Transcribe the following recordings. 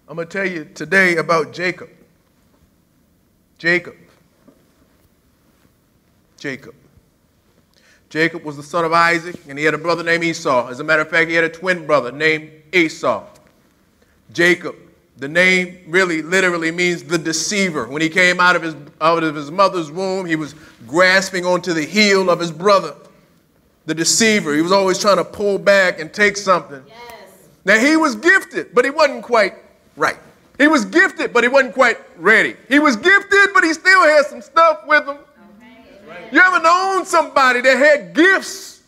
I'm going to tell you today about Jacob. Jacob was the son of Isaac, and he had a brother named Esau. As a matter of fact, he had a twin brother named Esau. Jacob, the name really literally means the deceiver. When he came out of his mother's womb, he was grasping onto the heel of his brother, the deceiver. He was always trying to pull back and take something. Yes. Now, he was gifted, but he wasn't quite right. He was gifted, but he wasn't quite ready. He was gifted, but he still had some stuff with him. Okay. You ever known somebody that had gifts?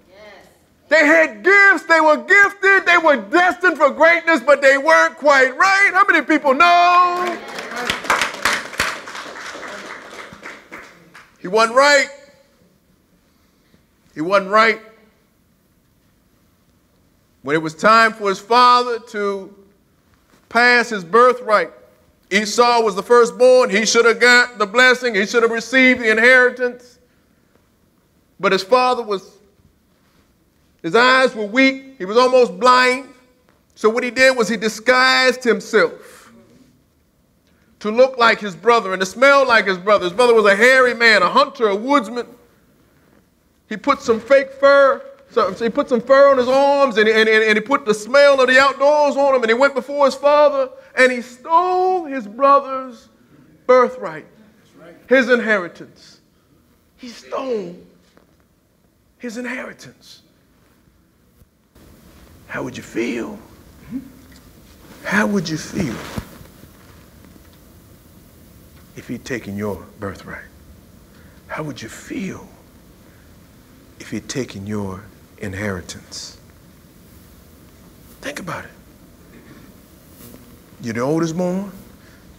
Yes. They had gifts, they were gifted, they were destined for greatness, but they weren't quite right. How many people know? He wasn't right. He wasn't right. When it was time for his father to pass his birthright, Esau was the firstborn. He should have got the blessing. He should have received the inheritance. But his father his eyes were weak. He was almost blind. So what he did was he disguised himself to look like his brother and to smell like his brother. His brother was a hairy man, a hunter, a woodsman. He put some fake fur. So he put some fur on his arms, and he put the smell of the outdoors on him, and he went before his father, and he stole his brother's birthright, his inheritance. He stole his inheritance. How would you feel? How would you feel if he'd taken your birthright? How would you feel if he'd taken your inheritance? Think about it. You're the oldest born.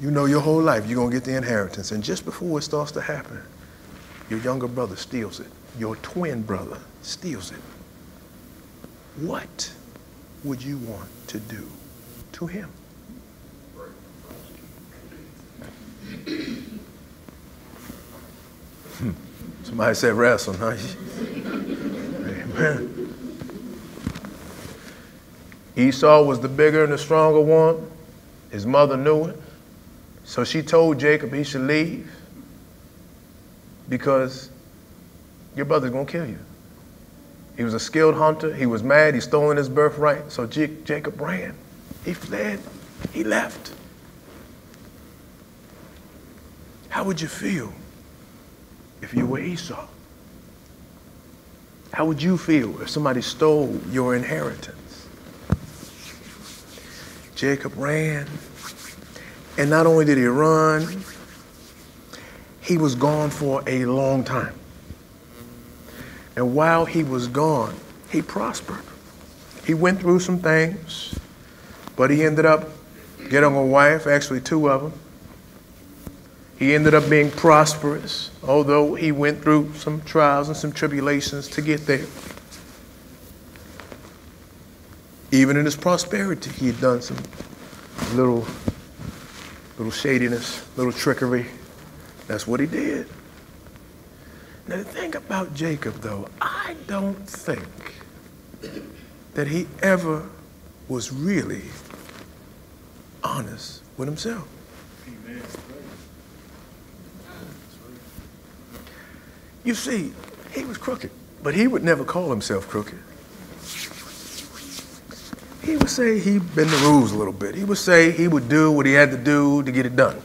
You know your whole life you're going to get the inheritance. And just before it starts to happen, your younger brother steals it. Your twin brother steals it. What would you want to do to him? Somebody said wrestle, huh? Amen. Esau was the bigger and the stronger one. His mother knew it. So she told Jacob he should leave because your brother's going to kill you. He was a skilled hunter. He was mad. He stolen his birthright. So Jacob ran. He fled. He left. How would you feel if you were Esau? How would you feel if somebody stole your inheritance? Jacob ran, and not only did he run, he was gone for a long time. And while he was gone, he prospered. He went through some things, but he ended up getting a wife, actually two of them. He ended up being prosperous, although he went through some trials and some tribulations to get there. Even in his prosperity, he had done some little shadiness, little trickery. That's what he did. Now the thing about Jacob, though, I don't think that he ever was really honest with himself. Amen. You see, he was crooked, but he would never call himself crooked. He would say he bent the rules a little bit. He would say he would do what he had to do to get it done.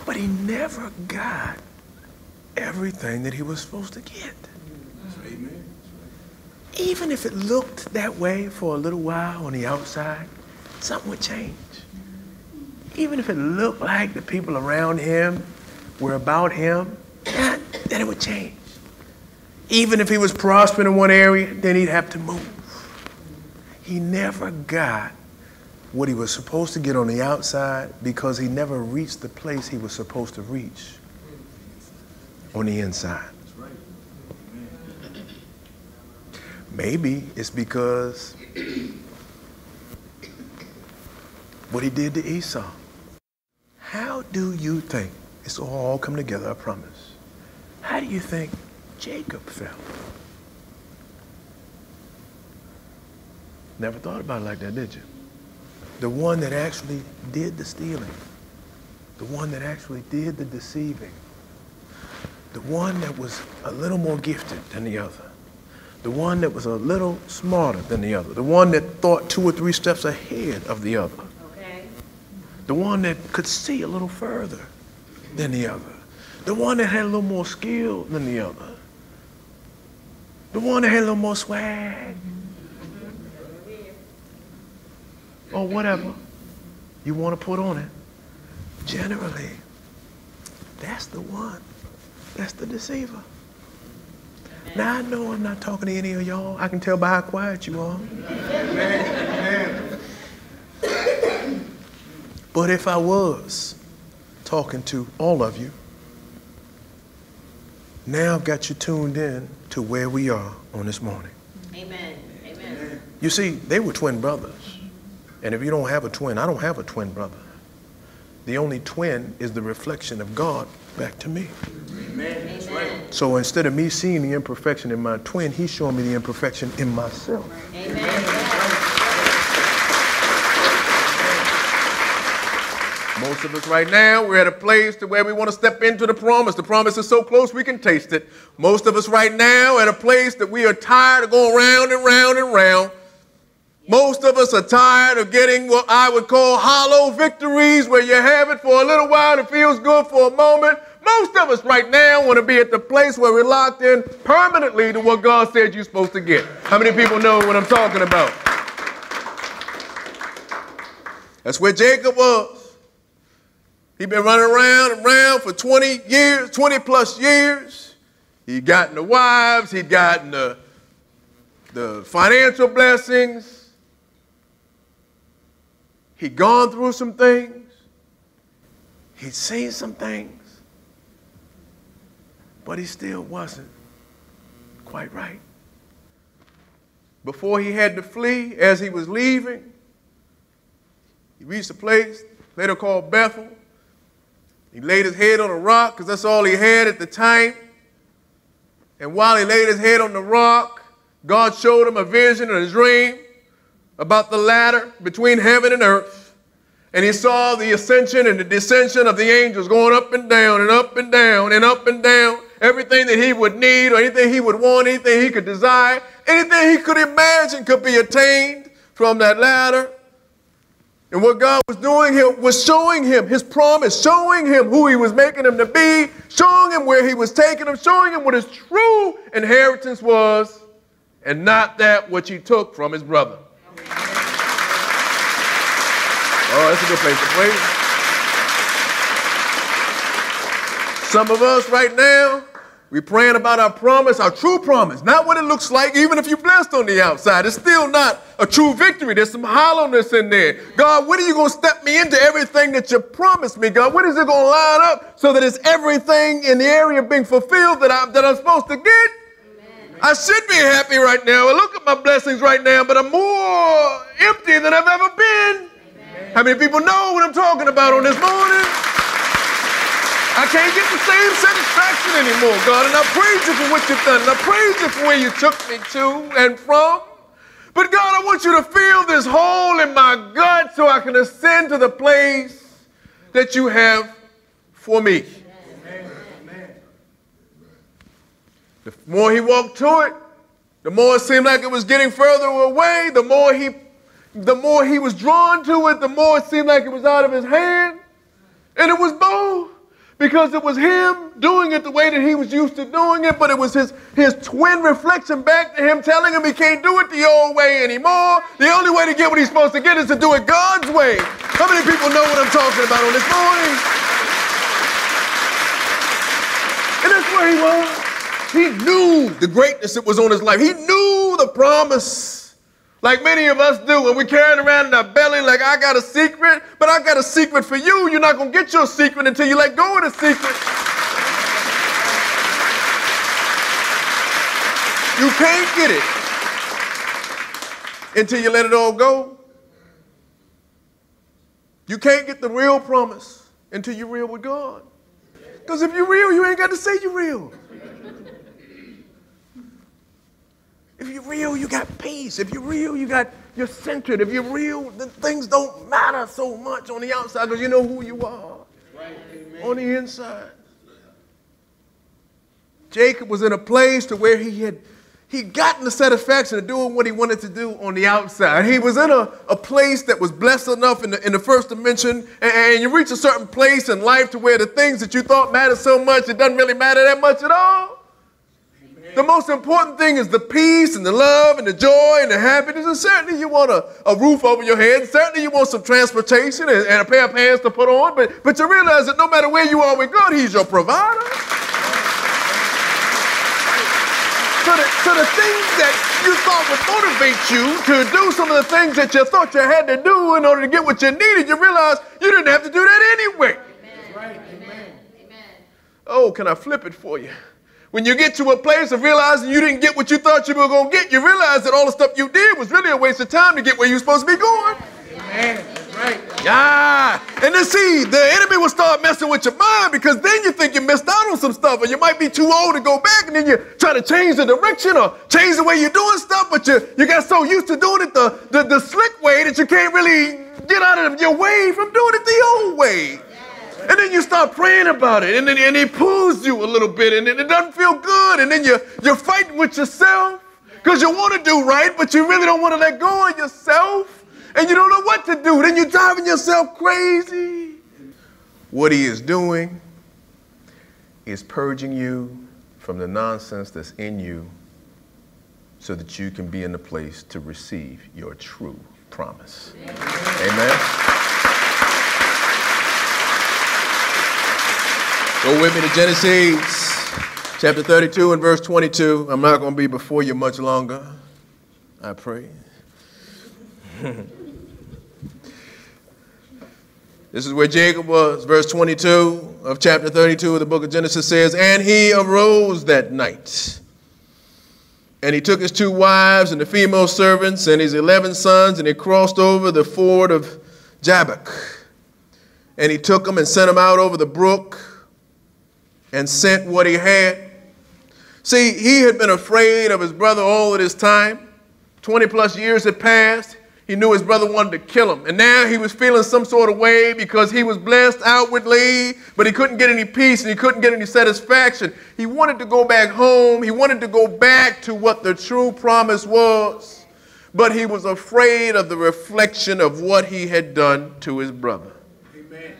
But he never got everything that he was supposed to get. Amen. Even if it looked that way for a little while on the outside, something would change. Even if it looked like the people around him were about him, then it would change. Even if he was prospering in one area, then he'd have to move. He never got what he was supposed to get on the outside because he never reached the place he was supposed to reach on the inside. Maybe it's because what he did to Esau. How do you think, it's all come together, I promise. How do you think Jacob fell. Never thought about it like that, did you? The one that actually did the stealing, the one that actually did the deceiving, the one that was a little more gifted than the other, the one that was a little smarter than the other, the one that thought 2 or 3 steps ahead of the other, the one that could see a little further than the other, the one that had a little more skill than the other, the one that had a little more swag, or whatever you want to put on it. Generally, that's the one. That's the deceiver. Amen. Now, I know I'm not talking to any of y'all. I can tell by how quiet you are. Amen. But if I was talking to all of you, now I've got you tuned in to where we are on this morning. Amen. Amen. You see, they were twin brothers. And if you don't have a twin, I don't have a twin brother. The only twin is the reflection of God back to me. Amen. Amen. So instead of me seeing the imperfection in my twin, he's showing me the imperfection in myself. Amen. Most of us right now, we're at a place to where we want to step into the promise. The promise is so close we can taste it. Most of us right now at a place that we are tired of going round and round and round. Most of us are tired of getting what I would call hollow victories, where you have it for a little while, it feels good for a moment. Most of us right now want to be at the place where we're locked in permanently to what God said you're supposed to get. How many people know what I'm talking about? That's where Jacob was. He'd been running around and around for 20 years, 20 plus years. He'd gotten the wives, he'd gotten the financial blessings. He'd gone through some things. He'd seen some things. But he still wasn't quite right. Before he had to flee, as he was leaving, he reached a place later called Bethel. He laid his head on a rock because that's all he had at the time. And while he laid his head on the rock, God showed him a vision and a dream about the ladder between heaven and earth. And he saw the ascension and the descension of the angels going up and down and up and down and up and down. Everything that he would need or anything he would want, anything he could desire, anything he could imagine could be attained from that ladder. And what God was doing here was showing him his promise, showing him who he was making him to be, showing him where he was taking him, showing him what his true inheritance was, and not that which he took from his brother. Oh, that's a good place to praise. Some of us right now, we're praying about our promise, our true promise, not what it looks like, even if you're blessed on the outside. It's still not a true victory. There's some hollowness in there. God, when are you going to step me into everything that you promised me, God? When is it going to line up so that it's everything in the area of being fulfilled that I'm supposed to get? I should be happy right now. I look at my blessings right now, but I'm more empty than I've ever been. Amen. How many people know what I'm talking about on this morning? I can't get the same satisfaction anymore, God, and I praise you for what you've done, and I praise you for where you took me to and from. But God, I want you to fill this hole in my gut so I can ascend to the place that you have for me. The more he walked to it, the more it seemed like it was getting further away. The more he was drawn to it, the more it seemed like it was out of his hand. And it was both, because it was him doing it the way that he was used to doing it, but it was his twin reflection back to him telling him he can't do it the old way anymore. The only way to get what he's supposed to get is to do it God's way. How many people know what I'm talking about on this morning? And that's where he was. He knew the greatness that was on his life. He knew the promise, like many of us do. And we carry it around in our belly like, I got a secret, but I got a secret for you. You're not going to get your secret until you let go of the secret. You can't get it until you let it all go. You can't get the real promise until you're real with God. Because if you're real, you ain't got to say you're real. If you're real, you got peace. If you're real, you're centered. If you're real, then things don't matter so much on the outside because you know who you are on the inside. Jacob was in a place to where he'd gotten the satisfaction of doing what he wanted to do on the outside. He was in a place that was blessed enough in the first dimension, and you reach a certain place in life to where the things that you thought mattered so much, it doesn't really matter that much at all. Amen. The most important thing is the peace and the love and the joy and the happiness, and certainly you want a roof over your head, and certainly you want some transportation and a pair of pants to put on, but you realize that no matter where you are with God, He's your provider. So the things that you thought would motivate you to do some of the things that you thought you had to do in order to get what you needed, you realize you didn't have to do that anyway. Amen. Right. Amen. Amen. Oh, can I flip it for you? When you get to a place of realizing you didn't get what you thought you were going to get, you realize that all the stuff you did was really a waste of time to get where you're supposed to be going. Amen. That's right. Yeah. And then see, the enemy will start messing with your mind because then you think you missed out on some stuff or you might be too old to go back, and then you try to change the direction or change the way you're doing stuff, but you got so used to doing it the slick way that you can't really get out of your way from doing it the old way. And then you start praying about it, and it pulls you a little bit, and it doesn't feel good, and then you're fighting with yourself because you want to do right, but you really don't want to let go of yourself. And you don't know what to do. Then you're driving yourself crazy. What he is doing is purging you from the nonsense that's in you so that you can be in the place to receive your true promise. Amen. Go with me to Genesis chapter 32 and verse 22. I'm not going to be before you much longer, I pray. This is where Jacob was. Verse 22 of chapter 32 of the book of Genesis says, and he arose that night, and he took his 2 wives and the female servants and his 11 sons, and he crossed over the ford of Jabbok. And he took them and sent them out over the brook and sent what he had. See, he had been afraid of his brother all of this time. 20 plus years had passed. He knew his brother wanted to kill him. And now he was feeling some sort of way because he was blessed outwardly, but he couldn't get any peace and he couldn't get any satisfaction. He wanted to go back home. He wanted to go back to what the true promise was, but he was afraid of the reflection of what he had done to his brother. Amen.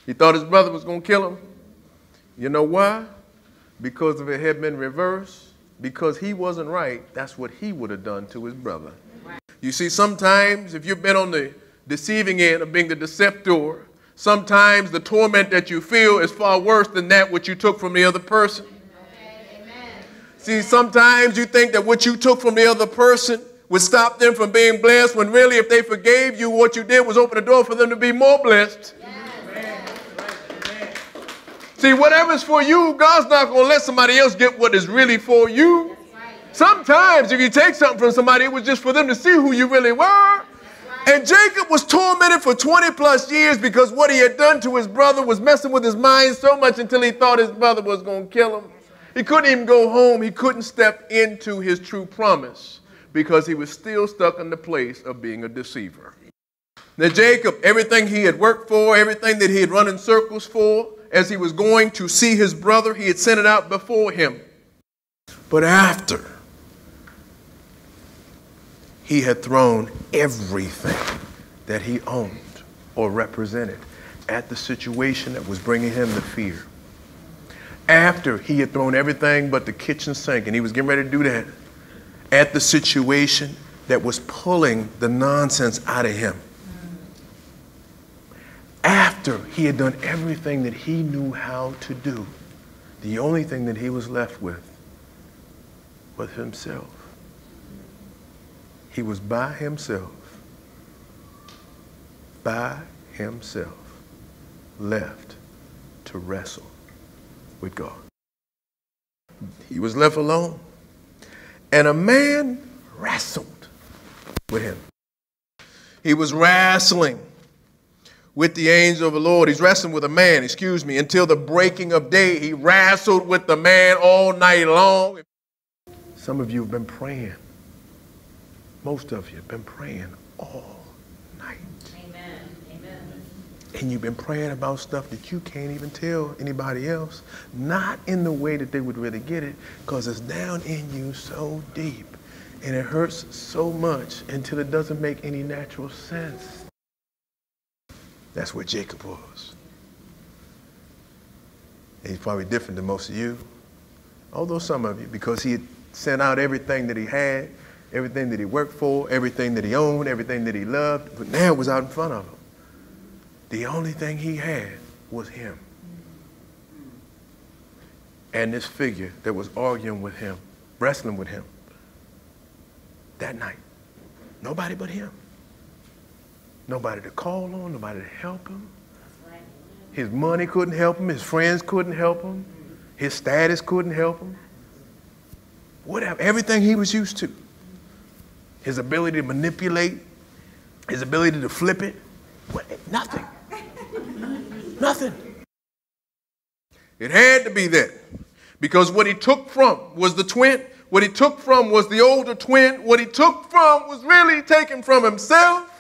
He thought his brother was going to kill him. You know why? Because if it had been reversed, because he wasn't right, that's what he would have done to his brother. You see, sometimes if you've been on the deceiving end of being the deceptor, sometimes the torment that you feel is far worse than that which you took from the other person. Amen. See, sometimes you think that what you took from the other person would stop them from being blessed, when really if they forgave you, what you did was open the door for them to be more blessed. See, whatever's for you, God's not going to let somebody else get what is really for you. Right. Sometimes if you take something from somebody, it was just for them to see who you really were. Right. And Jacob was tormented for 20 plus years because what he had done to his brother was messing with his mind so much until he thought his brother was going to kill him. He couldn't even go home. He couldn't step into his true promise because he was still stuck in the place of being a deceiver. Now Jacob, everything he had worked for, everything that he had run in circles for, as he was going to see his brother, he had sent it out before him. But after he had thrown everything that he owned or represented at the situation that was bringing him the fear, after he had thrown everything but the kitchen sink, and he was getting ready to do that, at the situation that was pulling the nonsense out of him, after he had done everything that he knew how to do, the only thing that he was left with was himself. He was by himself, left to wrestle with God. He was left alone, and a man wrestled with him. He was wrestling with the angel of the Lord. He's wrestling with a man, until the breaking of day. He wrestled with the man all night long. Some of you have been praying. Most of you have been praying all night. Amen. Amen. And you've been praying about stuff that you can't even tell anybody else. Not in the way that they would really get it, because it's down in you so deep. And it hurts so much until it doesn't make any natural sense. That's where Jacob was. And he's probably different than most of you, although some of you, because he had sent out everything that he had, everything that he worked for, everything that he owned, everything that he loved, but now it was out in front of him. The only thing he had was him. And this figure that was arguing with him, wrestling with him that night. Nobody but him. Nobody to call on, nobody to help him. His money couldn't help him, his friends couldn't help him, his status couldn't help him. Whatever, everything he was used to. His ability to manipulate, his ability to flip it, nothing. Nothing. It had to be that. Because what he took from was the twin. What he took from was the older twin. What he took from was really taken from himself.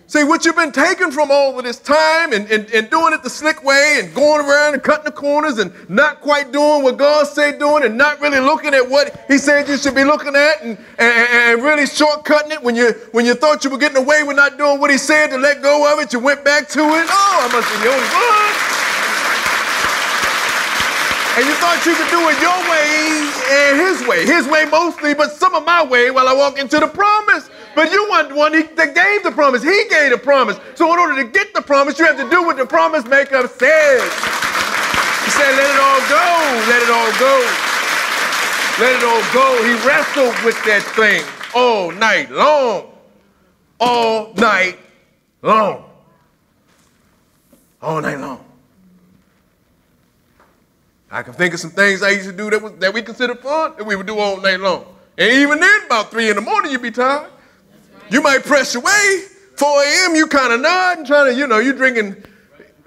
See, what you've been taking from all of this time and doing it the slick way and going around and cutting the corners and not quite doing what God said doing and not really looking at what he said you should be looking at and really shortcutting it when you thought you were getting away with not doing what he said to let go of it, you went back to it. Oh, I must be the only one. And you thought you could do it your way and his way mostly, but some of my way while I walk into the promise. But you weren't the one that gave the promise. He gave the promise. So in order to get the promise, you have to do what the promise maker says. He said, let it all go. Let it all go. Let it all go. He wrestled with that thing all night long. All night long. All night long. I can think of some things I used to do that we consider fun that we would do all night long. And even then, about 3 in the morning, you'd be tired. You might press your way. 4 a.m., you kind of nod and trying to, you drinking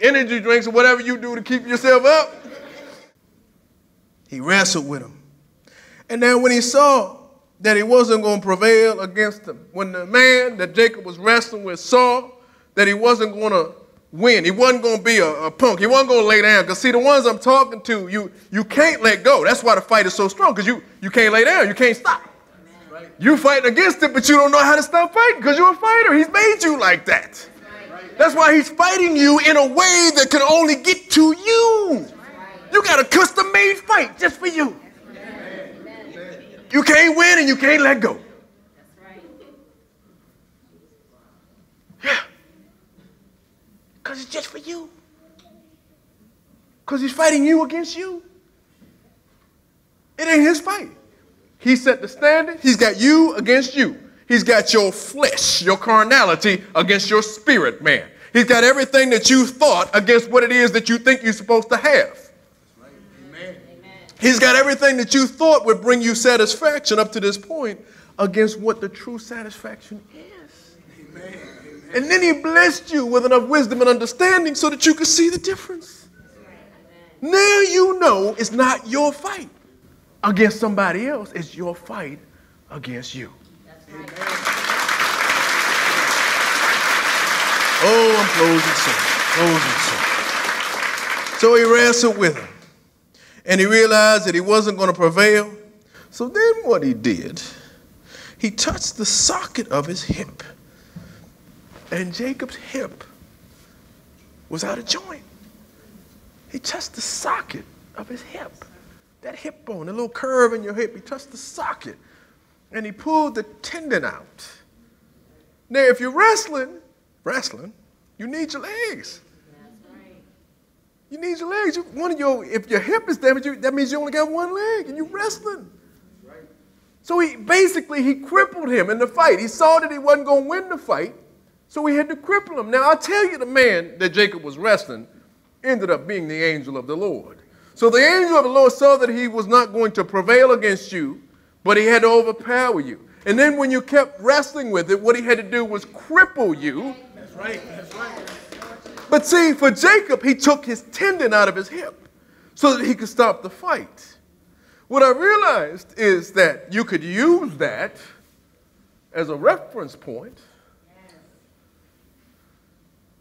energy drinks or whatever you do to keep yourself up. He wrestled with him. And then when he saw that he wasn't going to prevail against him, when the man that Jacob was wrestling with saw that he wasn't going to win, he wasn't going to be a punk, he wasn't going to lay down. Because see, the ones I'm talking to, you can't let go. That's why the fight is so strong, because you can't lay down, you can't stop. You fighting against it, but you don't know how to stop fighting because you're a fighter. He's made you like that. That's why he's fighting you in a way that can only get to you. You got a custom-made fight just for you. You can't win and you can't let go. Yeah. Because it's just for you. Because he's fighting you against you. It ain't his fight. He set the standard. He's got you against you. He's got your flesh, your carnality against your spirit, man. He's got everything that you thought against what it is that you think you're supposed to have. Amen. He's got everything that you thought would bring you satisfaction up to this point against what the true satisfaction is. Amen. And then he blessed you with enough wisdom and understanding so that you could see the difference. Now you know it's not your fight against somebody else. It's your fight against you. That's right. Oh, I'm closing soon. So he wrestled with him. And he realized that he wasn't going to prevail. So then what he did, he touched the socket of his hip. And Jacob's hip was out of joint. He touched the socket of his hip. That hip bone, the little curve in your hip, he touched the socket and he pulled the tendon out. Now, if you're wrestling, you need your legs. That's right. You need your legs. If your hip is damaged, that means you only got one leg and you're wrestling. That's right. So he crippled him in the fight. He saw that he wasn't going to win the fight, so he had to cripple him. Now, I'll tell you, the man that Jacob was wrestling ended up being the angel of the Lord. So the angel of the Lord saw that he was not going to prevail against you, but he had to overpower you. And then when you kept wrestling with it, what he had to do was cripple you That's right. That's right. But see, for Jacob, he took his tendon out of his hip so that he could stop the fight. What I realized is that you could use that as a reference point.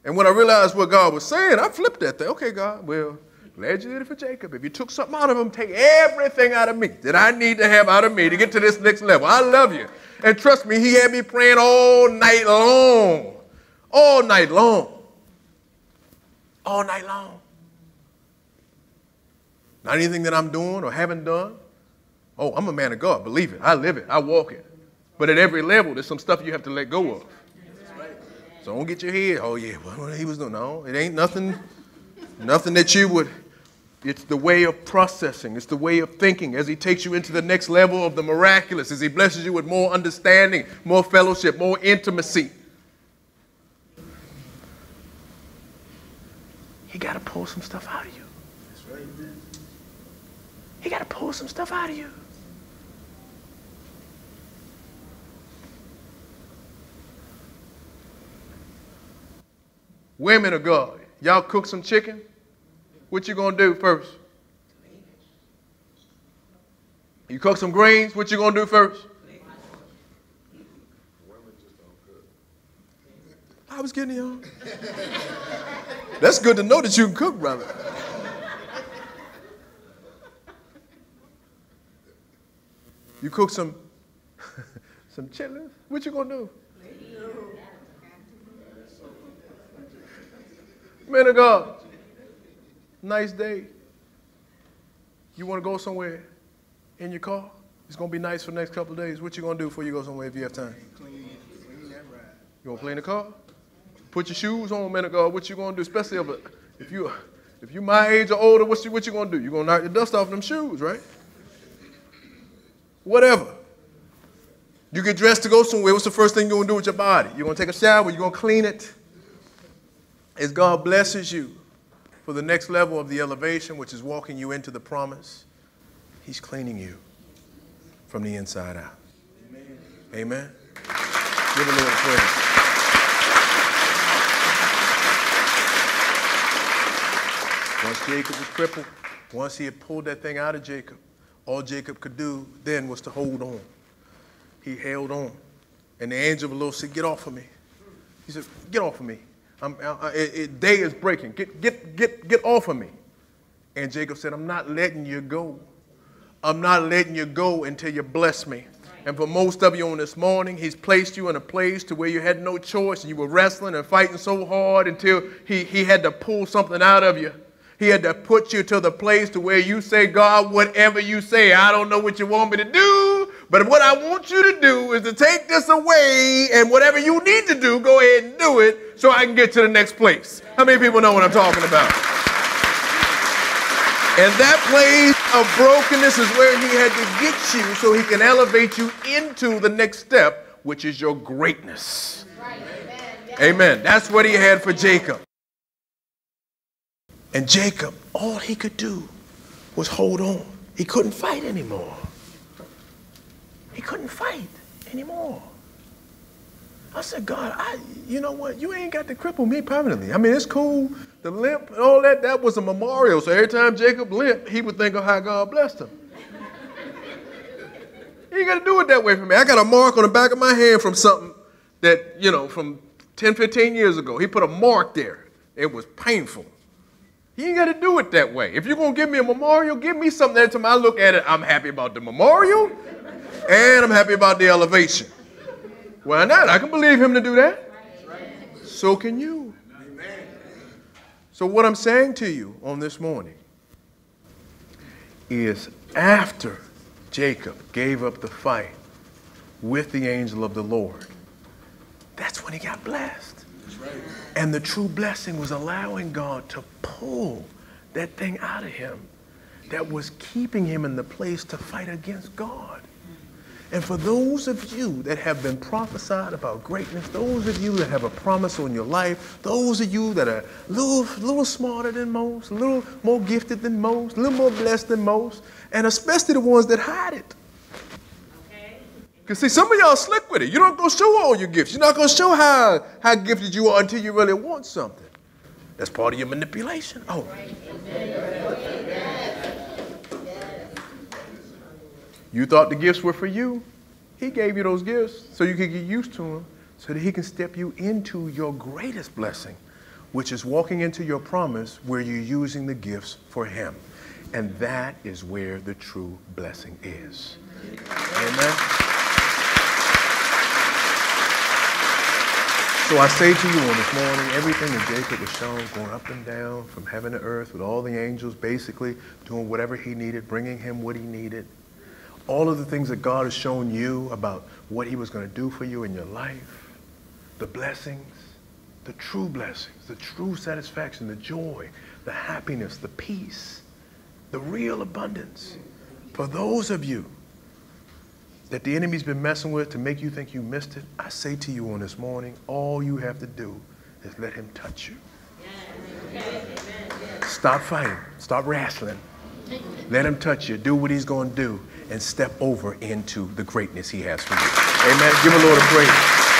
And when I realized what God was saying, I flipped that thing. Okay, God, well, glad you did it for Jacob. If you took something out of him, take everything out of me that I need to have out of me to get to this next level. I love you. And trust me, he had me praying all night long. All night long. All night long. Not anything that I'm doing or haven't done. Oh, I'm a man of God. Believe it. I live it. I walk it. But at every level, there's some stuff you have to let go of. So don't get your head, oh yeah, what he was doing. No, it ain't nothing that you would. It's the way of processing. It's the way of thinking as he takes you into the next level of the miraculous, as he blesses you with more understanding, more fellowship, more intimacy. He got to pull some stuff out of you. That's right, man. He got to pull some stuff out of you. Women of God, y'all cook some chicken? What you gonna do first? You cook some greens? What you gonna do first? I was getting y'all. That's good to know that you can cook, brother. You cook some chitlins? What you gonna do? Man of God, nice day. You want to go somewhere in your car? It's going to be nice for the next couple of days. What you going to do before you go somewhere if you have time? Clean that ride. You going to clean the car? Put your shoes on, man of God. What you going to do? Especially if you my age or older, what you going to do? You going to knock the dust off them shoes, right? Whatever. You get dressed to go somewhere. What's the first thing you're going to do with your body? You're going to take a shower. You're going to clean it. As God blesses you for the next level of the elevation, which is walking you into the promise, he's cleaning you from the inside out. Amen. Amen. Give the Lord praise. Once Jacob was crippled, once he had pulled that thing out of Jacob, all Jacob could do then was to hold on. He held on. And the angel of the Lord said, get off of me. He said, get off of me. Day is breaking. Get off of me. And Jacob said, I'm not letting you go. I'm not letting you go until you bless me. And for most of you on this morning, he's placed you in a place to where you had no choice. And you were wrestling and fighting so hard until he had to pull something out of you. He had to put you to the place to where you say, God, whatever you say, I don't know what you want me to do, but what I want you to do is to take this away, and whatever you need to do, go ahead and do it so I can get to the next place. How many people know what I'm talking about? And that place of brokenness is where he had to get you so he can elevate you into the next step, which is your greatness. Right. Amen. That's what he had for Jacob. And Jacob, all he could do was hold on. He couldn't fight anymore. He couldn't fight anymore. I said, God, you know what? You ain't got to cripple me permanently. I mean, it's cool. The limp and all that, that was a memorial. So every time Jacob limped, he would think of how God blessed him. You ain't got to do it that way for me. I got a mark on the back of my hand from something that, from 10, 15 years ago. He put a mark there. It was painful. You ain't got to do it that way. If you're going to give me a memorial, give me something that every time I look at it, I'm happy about the memorial and I'm happy about the elevation. Why not? I can believe him to do that. So can you. So what I'm saying to you on this morning is after Jacob gave up the fight with the angel of the Lord, that's when he got blessed. And the true blessing was allowing God to pull that thing out of him that was keeping him in the place to fight against God. And for those of you that have been prophesied about greatness, those of you that have a promise on your life, those of you that are a little smarter than most, a little more gifted than most, a little more blessed than most, and especially the ones that hide it. Because see, some of y'all slick with it. You don't go show all your gifts. You're not going to show how gifted you are until you really want something. That's part of your manipulation. Oh. You thought the gifts were for you. He gave you those gifts so you could get used to them, so that he can step you into your greatest blessing, which is walking into your promise where you're using the gifts for him. And that is where the true blessing is. Amen. So I say to you on this morning, everything that Jacob was shown, going up and down from heaven to earth with all the angels, basically doing whatever he needed, bringing him what he needed. All of the things that God has shown you about what he was going to do for you in your life, the blessings, the true blessings, the true satisfaction, the joy, the happiness, the peace, the real abundance. For those of you that the enemy's been messing with to make you think you missed it, I say to you on this morning, all you have to do is let him touch you. Stop fighting. Stop wrestling. Let him touch you. Do what he's going to do and step over into the greatness he has for you. Amen. Give the Lord a praise.